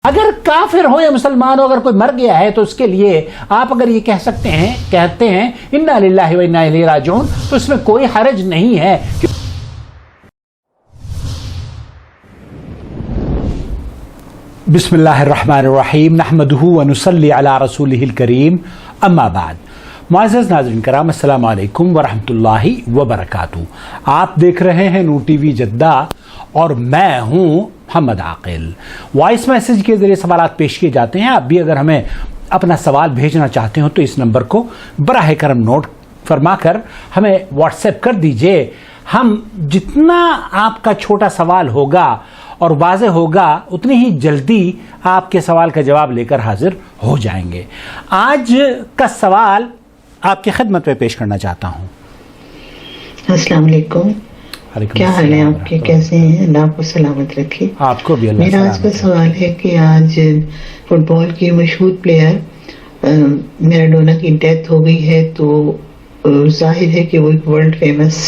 اگر کافر ہو یا مسلمان ہو، اگر کوئی مر گیا ہے تو اس کے لیے آپ اگر یہ کہتے ہیں انا للہ و انا الیہ راجعون، تو اس میں کوئی حرج نہیں ہے۔ بسم اللہ الرحمن الرحیم، نحمدہ ونصلی علی رسولہ الکریم، اما بعد۔ معزز ناظرین کرام، السلام علیکم ورحمۃ اللہ وبرکاتہ۔ آپ دیکھ رہے ہیں نور ٹی وی جدہ اور میں ہوں محمد عاقل۔ وائس میسج کے ذریعے سوالات پیش کیے جاتے ہیں۔ آپ بھی اگر ہمیں اپنا سوال بھیجنا چاہتے ہو تو اس نمبر کو براہ کرم نوٹ فرما کر ہمیں واٹس ایپ کر دیجئے۔ ہم جتنا آپ کا چھوٹا سوال ہوگا اور واضح ہوگا اتنی ہی جلدی آپ کے سوال کا جواب لے کر حاضر ہو جائیں گے۔ آج کا سوال آپ کی خدمت میں پیش کرنا چاہتا ہوں۔ السلام علیکم، کیا حال ہے آپ کے؟ کیسے ہیں؟ اللہ آپ کو سلامت رکھے۔ آپ کو بھی اللہ میرا آج کا سوال ہے کہ آج فٹ بال کی مشہور پلیئر میراڈونا کی ڈیتھ ہو گئی ہے، تو ظاہر ہے کہ وہ ایک ورلڈ فیمس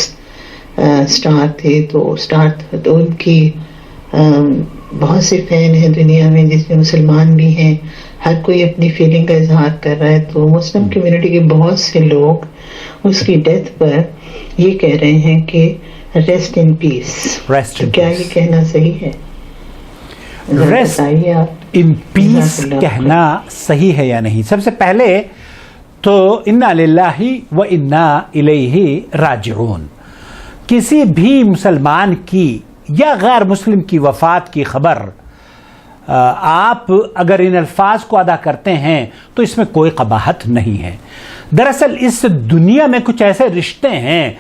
اسٹار تھے، تو ان کی بہت سے فین ہیں دنیا میں، جس میں مسلمان بھی ہیں۔ ہر کوئی اپنی فیلنگ کا اظہار کر رہا ہے، تو مسلم کمیونٹی کے بہت سے لوگ اس کی ڈیتھ پر یہ کہہ رہے ہیں کہ ریسٹ ان پیس۔ کیا یہ کہنا صحیح ہے؟ ریسٹ ان پیس کہنا صحیح ہے یا نہیں؟ سب سے پہلے تو انا للہ و انا الیہ راجعون۔ کسی بھی مسلمان کی یا غیر مسلم کی وفات کی خبر آپ اگر ان الفاظ کو ادا کرتے ہیں تو اس میں کوئی قباحت نہیں ہے۔ دراصل اس دنیا میں کچھ ایسے رشتے ہیں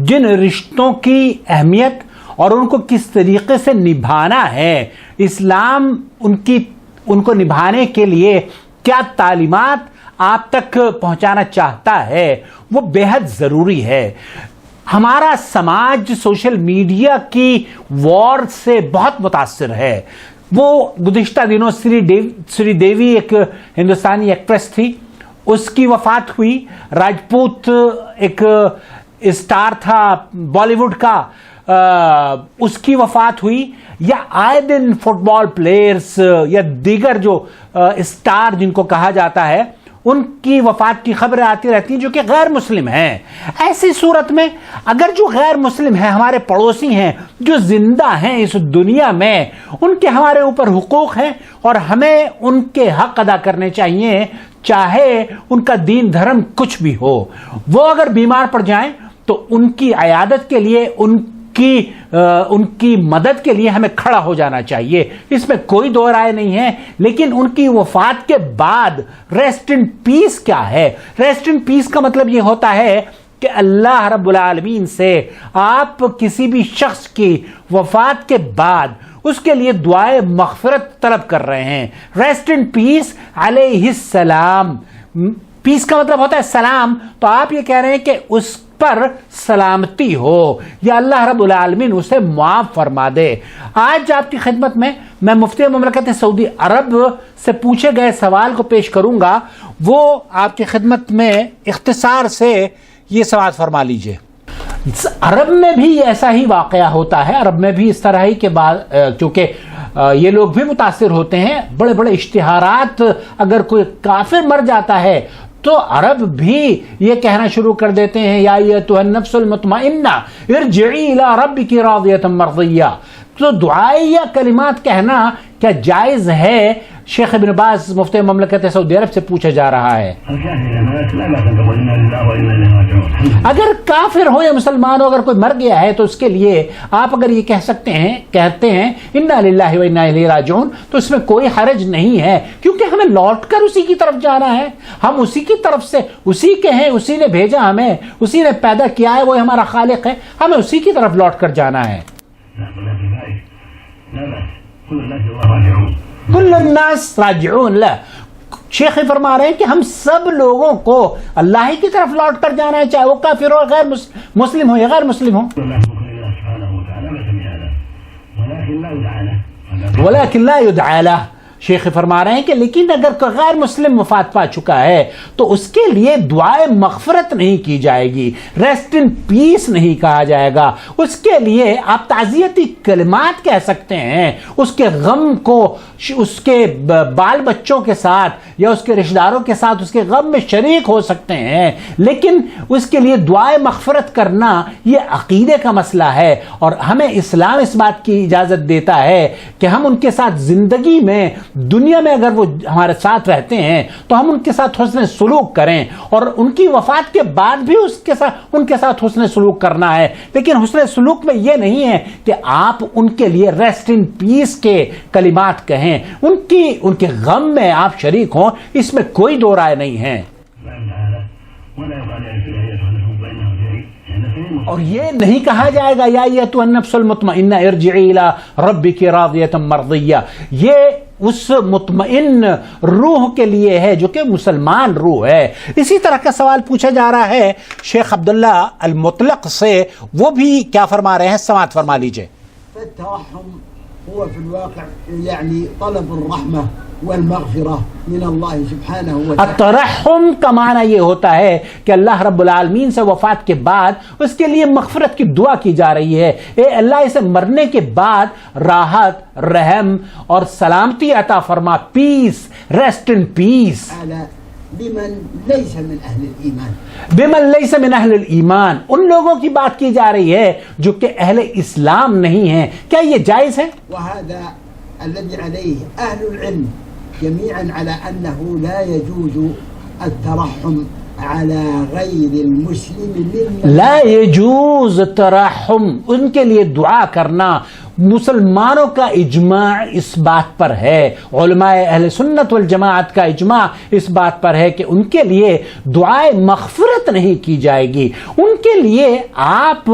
جن رشتوں کی اہمیت اور ان کو کس طریقے سے نبھانا ہے، اسلام ان کو نبھانے کے لیے کیا تعلیمات آپ تک پہنچانا چاہتا ہے، وہ بے حد ضروری ہے۔ ہمارا سماج سوشل میڈیا کی وار سے بہت متاثر ہے۔ وہ گزشتہ دنوں سری دیوی ایک ہندوستانی ایکٹریس تھی، اس کی وفات ہوئی۔ راجپوت ایک اسٹار تھا بالی ووڈ کا، اس کی وفات ہوئی۔ یا آئے دن فٹ بال پلیئرز یا دیگر جو اسٹار جن کو کہا جاتا ہے، ان کی وفات کی خبریں آتی رہتی ہیں جو کہ غیر مسلم ہیں۔ ایسی صورت میں اگر جو غیر مسلم ہیں، ہمارے پڑوسی ہیں، جو زندہ ہیں اس دنیا میں، ان کے ہمارے اوپر حقوق ہیں اور ہمیں ان کے حق ادا کرنے چاہیے، چاہے ان کا دین دھرم کچھ بھی ہو۔ وہ اگر بیمار پڑ جائیں تو ان کی عیادت کے لیے، ان کی مدد کے لیے ہمیں کھڑا ہو جانا چاہیے، اس میں کوئی دو رائے نہیں ہے۔ لیکن ان کی وفات کے بعد ریسٹ ان پیس کیا ہے؟ ریسٹ ان پیس کا مطلب یہ ہوتا ہے کہ اللہ رب العالمین سے آپ کسی بھی شخص کی وفات کے بعد اس کے لیے دعائے مغفرت طلب کر رہے ہیں۔ ریسٹ ان پیس علیہ السلام، پیس کا مطلب ہوتا ہے سلام، تو آپ یہ کہہ رہے ہیں کہ اس پر سلامتی ہو یا اللہ رب العالمین اسے معاف فرما دے۔ آج آپ کی خدمت میں مفتی مملکت سعودی عرب سے پوچھے گئے سوال کو پیش کروں گا۔ وہ آپ کی خدمت میں اختصار سے یہ سوال فرما لیجئے۔ عرب میں بھی ایسا ہی واقعہ ہوتا ہے، عرب میں بھی اس طرح ہی کے بعد، کیونکہ یہ لوگ بھی متاثر ہوتے ہیں، بڑے بڑے اشتہارات، اگر کوئی کافر مر جاتا ہے تو عرب بھی یہ کہنا شروع کر دیتے ہیں، یا ایتھا النفس المطمئنہ ارجعی الی ربک راضیۃ مرضیہ۔ تو دعائیہ کلمات کہنا کیا جائز ہے؟ شیخ ابن باز مفتی مملکت سعودی عرب سے پوچھا جا رہا ہے۔ اگر کافر ہو یا مسلمان ہو، اگر کوئی مر گیا ہے تو اس کے لیے آپ اگر یہ کہتے ہیں انا للہ و انا الیہ راجعون، تو اس میں کوئی حرج نہیں ہے، کیونکہ ہمیں لوٹ کر اسی کی طرف جانا ہے۔ ہم اسی کی طرف سے، اسی کے ہیں، اسی نے بھیجا ہمیں، اسی نے پیدا کیا ہے، وہ ہمارا خالق ہے، ہمیں اسی کی طرف لوٹ کر جانا ہے۔ کل الناس راجعون لا، شیخ فرما رہے ہیں کہ ہم سب لوگوں کو اللہ ہی کی طرف لوٹ کر جانا ہے، چاہے وہ کافر ہو، غیر مسلم ہو یا غیر مسلم ہو۔ ولكن لا يدعى له، شیخ فرما رہے ہیں کہ لیکن اگر کوئی غیر مسلم وفات پا چکا ہے تو اس کے لیے دعائے مغفرت نہیں کی جائے گی، ریسٹ ان پیس نہیں کہا جائے گا، اس کے لیے آپ تعزیتی کلمات کہہ سکتے ہیں، اس کے غم کو اس کے بال بچوں کے ساتھ یا اس کے رشتہ داروں کے ساتھ اس کے غم میں شریک ہو سکتے ہیں، لیکن اس کے لیے دعائے مغفرت کرنا یہ عقیدے کا مسئلہ ہے، اور ہمیں اسلام اس بات کی اجازت دیتا ہے کہ ہم ان کے ساتھ زندگی میں دنیا میں اگر وہ ہمارے ساتھ رہتے ہیں تو ہم ان کے ساتھ حسن سلوک کریں، اور ان کی وفات کے بعد بھی ان کے ساتھ حسن سلوک کرنا ہے، لیکن حسن سلوک میں یہ نہیں ہے کہ آپ ان کے لیے ریسٹ ان پیس کے کلمات کہیں، ان کے غم میں آپ شریک ہوں، اس میں کوئی دو رائے نہیں ہے۔ اور یہ نہیں کہا جائے گا یا ایتھا النفس المطمئنہ ارجعی الی ربک راضیۃ مرضیہ، یہ اس مطمئن روح کے لیے ہے جو کہ مسلمان روح ہے۔ اسی طرح کا سوال پوچھا جا رہا ہے شیخ عبداللہ المطلق سے، وہ بھی کیا فرما رہے ہیں، سماعت فرما لیجئے۔ فالترحم هو في الواقع يعني طلب الرحمة والمغفرة من الله سبحانه وتعالى۔ الترحم کا معنی یہ ہوتا ہے کہ اللہ رب العالمین سے وفات کے بعد اس کے لیے مغفرت کی دعا کی جا رہی ہے، اے اللہ اسے مرنے کے بعد راحت، رحم اور سلامتی عطا فرما، پیس، ریسٹ ان پیس۔ بمن ليس من أهل الإيمان، بمن ليس من أهل الإيمان، ان لوگوں کی بات کی جا رہی ہے جو کہ اہل اسلام نہیں ہیں، کیا یہ جائز ہے؟ وهذا الذي عليه أهل العلم جميعا على أنه لا يجوز الترحم على غير المسلم، لا يجوز الترحم، ان کے لیے دعا کرنا مسلمانوں کا اجماع اس بات پر ہے، علماء اہل سنت والجماعت کا اجماع اس بات پر ہے کہ ان کے لیے دعائے مغفرت نہیں کی جائے گی، ان کے لیے آپ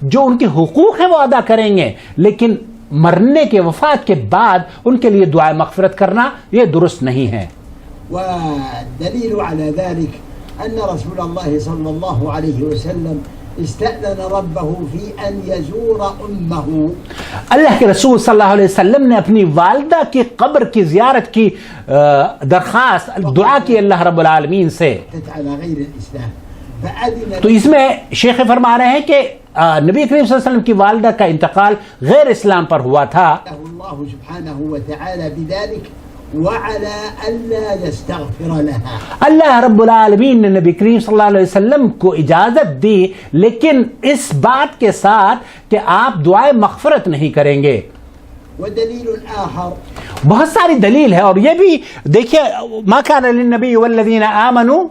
جو ان کے حقوق ہیں وہ ادا کریں گے، لیکن مرنے کے وفات کے بعد ان کے لیے دعائے مغفرت کرنا یہ درست نہیں ہے۔ والدليل على ذلك أن رسول الله صلى الله عليه وسلم استأذن ربه في أن يزور أمه، اللہ کے رسول صلی اللہ علیہ وسلم نے اپنی والدہ کی قبر کی زیارت کی درخواست دعا کی اللہ رب العالمین سے، على غير الإسلام، فأذن، تو اس میں شیخ فرما رہے ہیں کہ نبی کریم صلی اللہ علیہ وسلم کی والدہ کا انتقال غیر اسلام پر ہوا تھا، الله سبحانه وتعالى بذلك وعلى ألا يستغفر لها، اللہ رب العالمین نے نبی کریم صلی اللہ علیہ وسلم کو اجازت دی، لیکن اس بات کے ساتھ کہ آپ دعائے مغفرت نہیں کریں گے۔ ودليل آخر، بہت ساری دلیل ہے، اور یہ بھی دیکھیے، ما كان للنبي والذین آمنوا،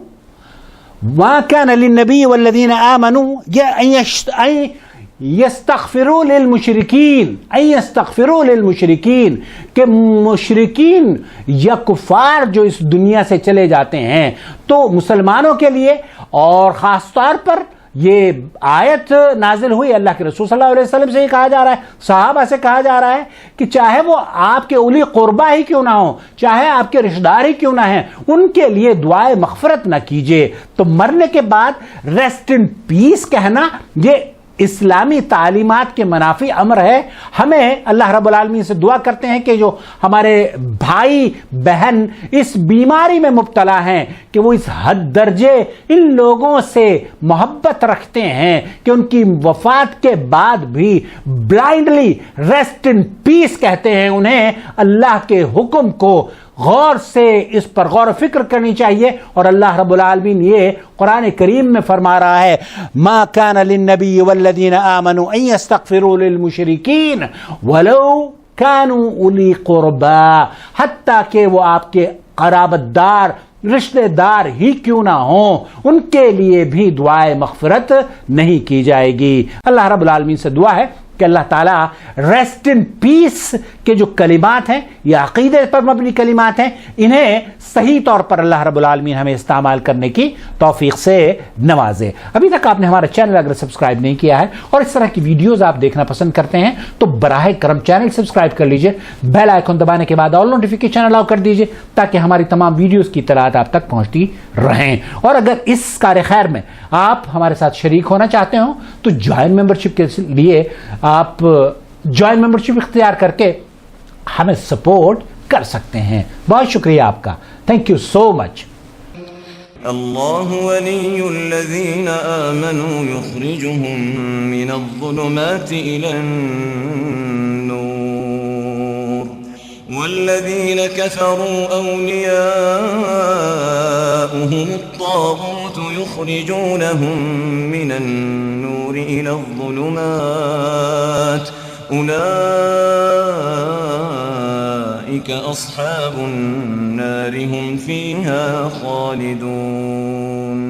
ما كان للنبي والذین آمنوا یستغفروا للمشرکین، ان یستغفروا للمشرکین، کہ مشرکین یا کفار جو اس دنیا سے چلے جاتے ہیں تو مسلمانوں کے لیے، اور خاص طور پر یہ آیت نازل ہوئی اللہ کے رسول صلی اللہ علیہ وسلم سے یہ کہا جا رہا ہے، صحابہ سے کہا جا رہا ہے کہ چاہے وہ آپ کے اولی قربا ہی کیوں نہ ہوں، چاہے آپ کے رشتہ دار ہی کیوں نہ ہیں، ان کے لیے دعائے مغفرت نہ کیجیے۔ تو مرنے کے بعد ریسٹ ان پیس کہنا یہ اسلامی تعلیمات کے منافی امر ہے۔ ہمیں اللہ رب العالمین سے دعا کرتے ہیں کہ جو ہمارے بھائی بہن اس بیماری میں مبتلا ہیں کہ وہ اس حد درجے ان لوگوں سے محبت رکھتے ہیں کہ ان کی وفات کے بعد بھی بلائنڈلی ریسٹ ان پیس کہتے ہیں، انہیں اللہ کے حکم کو غور سے اس پر غور و فکر کرنی چاہیے، اور اللہ رب العالمین یہ قرآن کریم میں فرما رہا ہے، ما كان للنبي والذین آمنوا ان يستغفروا للمشرکین ولو كانوا اولی قربا، حتیٰ کہ وہ آپ کے قرابت دار رشتہ دار ہی کیوں نہ ہوں، ان کے لیے بھی دعائے مغفرت نہیں کی جائے گی۔ اللہ رب العالمین سے دعا ہے کہ اللہ تعالیٰ ریسٹ ان پیس کے جو کلمات ہیں، یہ عقیدے پر مبنی کلمات ہیں، انہیں صحیح طور پر اللہ رب العالمین ہمیں استعمال کرنے کی توفیق سے نوازے۔ ابھی تک آپ نے ہمارا چینل اگر سبسکرائب نہیں کیا ہے اور اس طرح کی ویڈیوز آپ دیکھنا پسند کرتے ہیں تو براہ کرم چینل سبسکرائب کر لیجئے، بیل آئیکن دبانے کے بعد آل نوٹیفیکیشن الاؤ کر دیجئے تاکہ ہماری تمام ویڈیوز کی اطلاعات آپ تک پہنچتی رہیں۔ اور اگر اس کار خیر میں آپ ہمارے ساتھ شریک ہونا چاہتے ہوں تو جوائن ممبرشپ کے لیے آپ جوائن ممبرشپ اختیار کر کے ہمیں سپورٹ کر سکتے ہیں. بہت شکریہ آپ کا. تھینک یو سو مچ. الله ولي الذين آمنوا يخرجهم من الظلمات إلى النور والذين كفروا أولياؤهم الطاغوت يخرجونهم من النور إلى الظلمات أولئك أصحاب النار هم فيها خالدون.